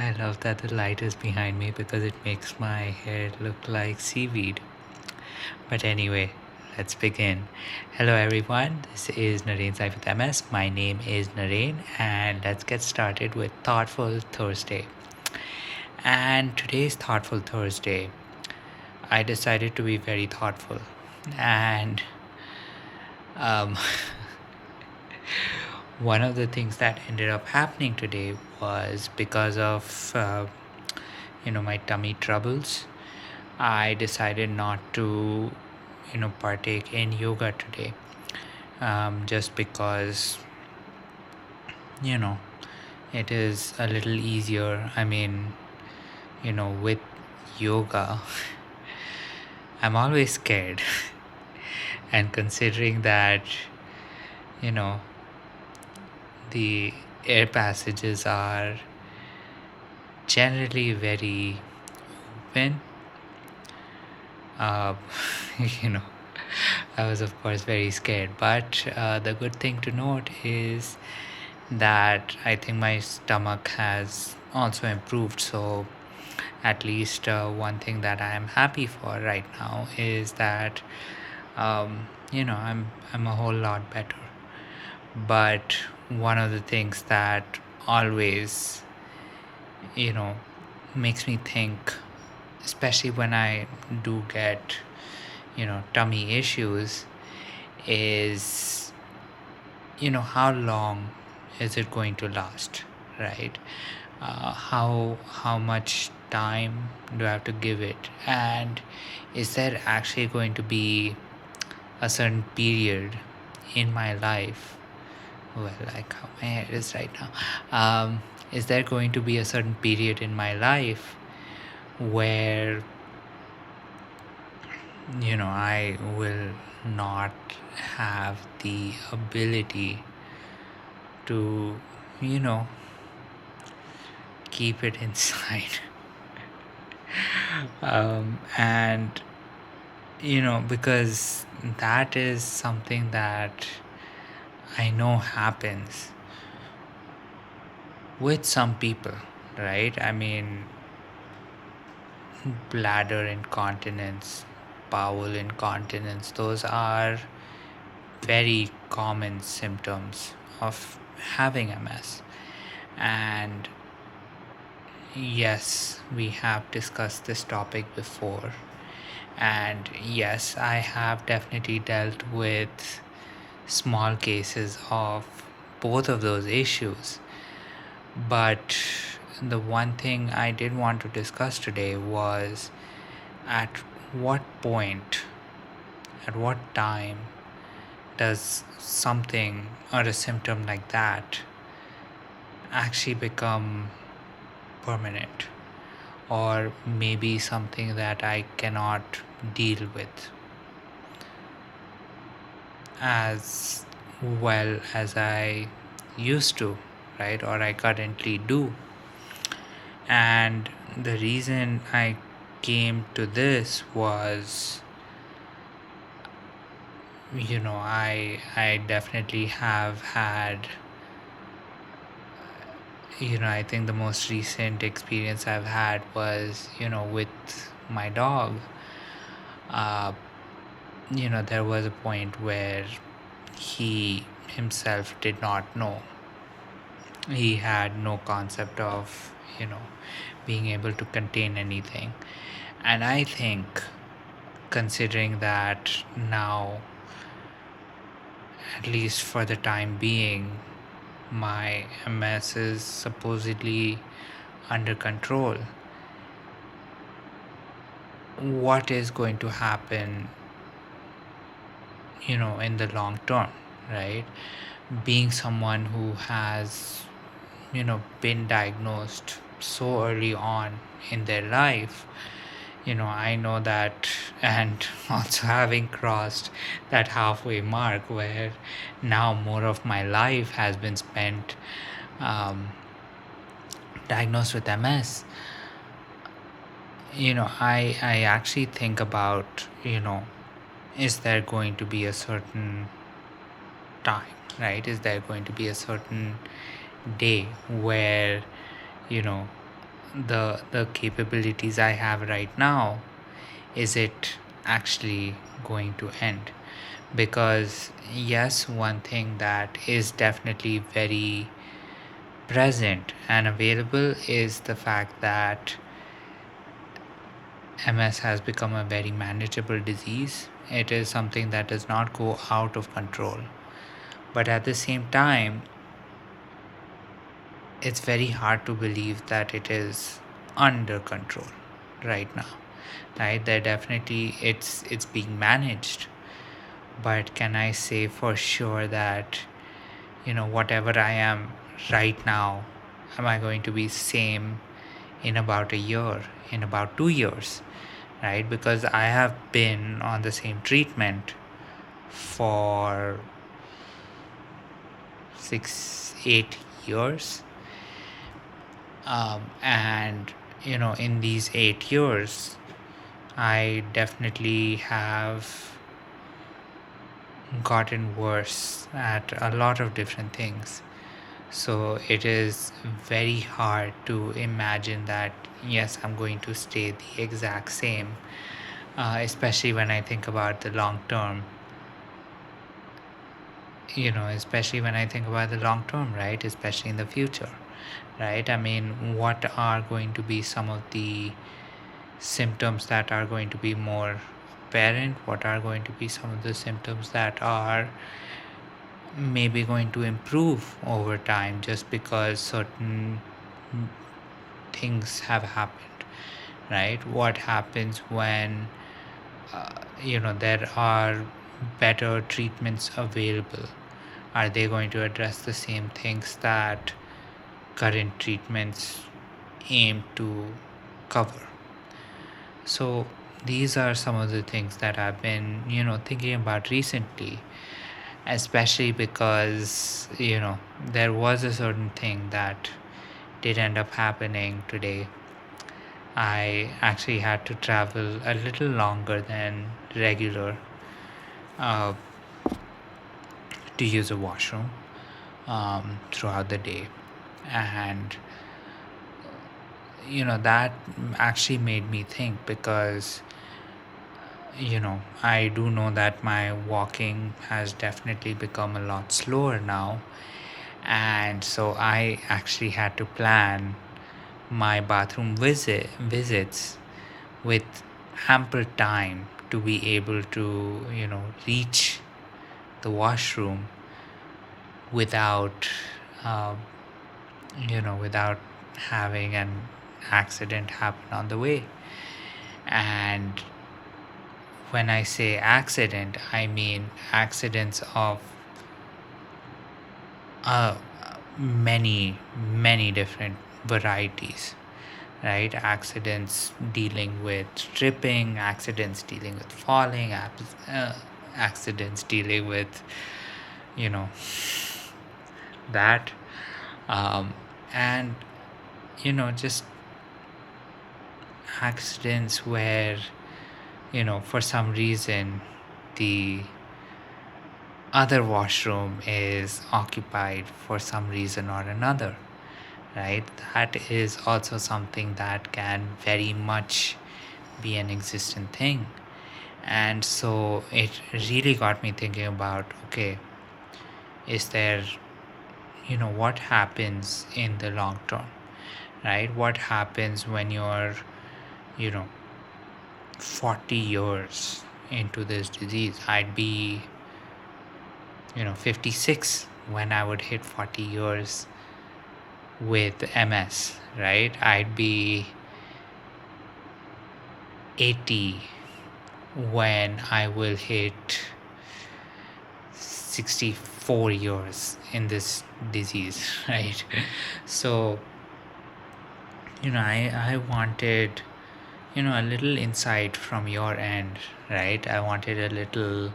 I love that the light is behind me because it makes my hair look like seaweed. But anyway, let's begin. Hello everyone, this is Naren Sai with MS. My name is Naren, and let's get started with Thoughtful Thursday. And today's Thoughtful Thursday, I decided to be very thoughtful. And um, one of the things that ended up happening today was because of my tummy troubles. I decided not to partake in yoga today, just because you know it is a little easier. I mean, with yoga I'm always scared and considering that you know the air passages are generally very open. uh, you know I was of course very scared, but the good thing to note is that I think my stomach has also improved. So at least one thing that I am happy for right now is that I'm a whole lot better. But one of the things that always you know makes me think, especially when I do get tummy issues, is how long is it going to last, right? How much time do I have to give it, and is there actually going to be a certain period in my life, well, like how my hair is right now, is there going to be a certain period in my life where I will not have the ability to you know keep it inside. And because that is something that I know happens with some people, right? I mean, bladder incontinence, bowel incontinence, those are very common symptoms of having MS. And yes, we have discussed this topic before. And yes, I have definitely dealt with small cases of both of those issues. But the one thing I did want to discuss today was at what point, at what time does something or a symptom like that actually become permanent, or maybe something that I cannot deal with as well as I used to, right? Or I currently do. And the reason I came to this was, I definitely have had, I think the most recent experience I've had was, with my dog. Uh, there was a point where he himself did not know. He had no concept of, being able to contain anything. And I think, considering that now, at least for the time being, my MS is supposedly under control, what is going to happen, in the long term, right? Being someone who has, been diagnosed so early on in their life, I know that, and also having crossed that halfway mark where now more of my life has been spent diagnosed with MS, I actually think about, is there going to be a certain time, right? Is there going to be a certain day where, you know, the capabilities I have right now, is it actually going to end? Because yes, one thing that is definitely very present and available is the fact that MS has become a very manageable disease. It is something that does not go out of control. But at the same time, it's very hard to believe that it is under control right now. Right? There definitely it's being managed. But can I say for sure that, whatever I am right now, am I going to be same in about a year, in about 2 years? Right? Because I have been on the same treatment for 6, 8 years. And in these 8 years, I definitely have gotten worse at a lot of different things. So it is very hard to imagine that, yes, I'm going to stay the exact same, especially when I think about the long term. Especially when I think about the long term, right? Especially in the future, right? I mean, what are going to be some of the symptoms that are going to be more apparent? What are going to be some of the symptoms that are maybe going to improve over time just because certain things have happened, right? What happens when there are better treatments available? Are they going to address the same things that current treatments aim to cover? So these are some of the things that I've been thinking about recently, especially because there was a certain thing that did end up happening today. I actually had to travel a little longer than regular, uh, to use a washroom, throughout the day. And that actually made me think, because I do know that my walking has definitely become a lot slower now. And so I actually had to plan my bathroom visits with ample time to be able to reach the washroom without uh, without having an accident happen on the way. And when I say accident, I mean accidents of uh, many different varieties, right? Accidents dealing with tripping, accidents dealing with falling, accidents dealing with you know that, um, and just accidents where for some reason the other washroom is occupied for some reason or another, right? That is also something that can very much be an existent thing. And so it really got me thinking about, okay, is there what happens in the long term, right? What happens when you're you know 40 years into this disease? I'd be 56 when I would hit 40 years with MS, right? I'd be 80 when I will hit 64 years in this disease, right? So I wanted a little insight from your end, right? I wanted a little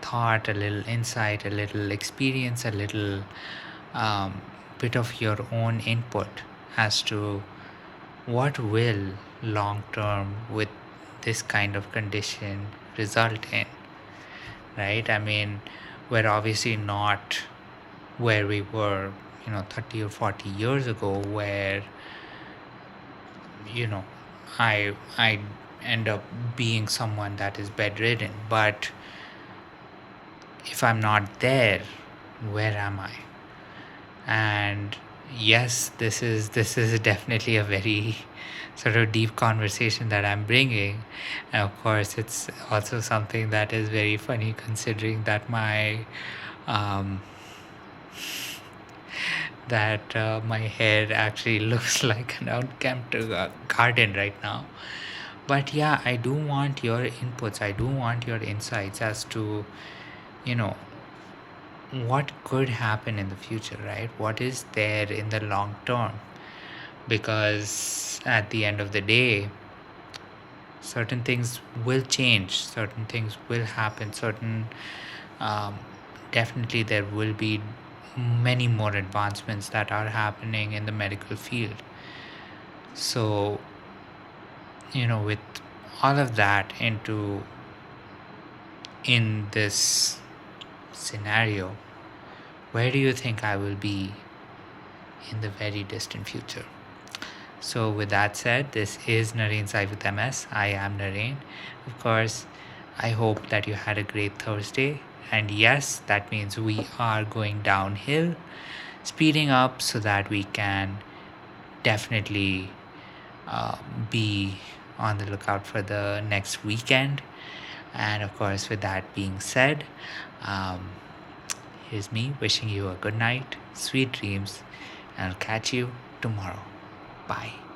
thought, a little insight, a little experience, a little um, bit of your own input as to what will long term with this kind of condition result in, right? I mean, we're obviously not where we were 30 or 40 years ago, where you know, I end up being someone that is bedridden. But if I'm not there, where am I? And yes, this is definitely a very sort of deep conversation that I'm bringing. And of course, it's also something that is very funny, considering that um, my hair actually looks like an unkempt garden right now. But yeah, I do want your inputs. I do want your insights as to, you know, what could happen in the future, right? What is there in the long term? Because at the end of the day, certain things will change, certain things will happen, um, definitely there will be many more advancements that are happening in the medical field. So, with all of that in this scenario, where do you think I will be in the very distant future? So, with that said, this is Naren Sai with MS. I am Naren. Of course, I hope that you had a great Thursday. And yes, that means we are going downhill, speeding up so that we can definitely uh, be on the lookout for the next weekend. And of course, with that being said, um, here's me wishing you a good night, sweet dreams, and I'll catch you tomorrow. Bye.